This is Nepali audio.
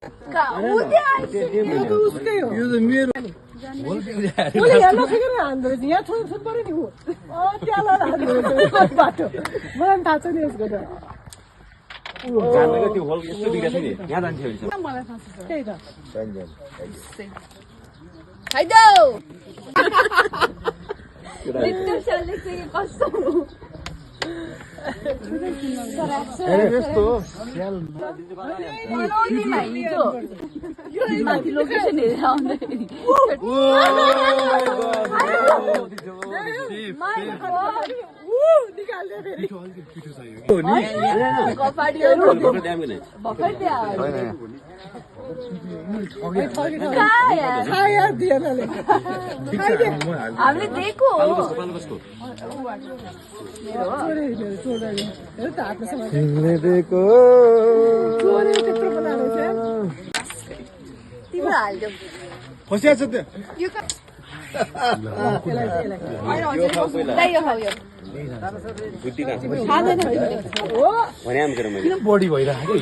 उसकै हो यो त मेरो उसले हेर्न सकेर हान्दो रहेछ यहाँ छोड छोड पऱ्यो नि ऊ त्यहाँ लगाएर हान्दो रहेछ बाटो मलाई पनि थाहा छ नि यसको त जान्दैन त्यो होल यस्तो बिग्रेछ नि यहाँ जान्थ्यो भने मलाई थाहा छ त्यही त Haidो Victor Charlie चाहिँ कस्तो यस्तो यो माथि लोकेसन हेरेर आउँदाखेरि हामीले दिएको तिमीले दिएको तिम्रो हाल्देऊ फसिया छ त्यो बुद्धि कहाँ छ भने आम गरेर मैले बढी भइरहेको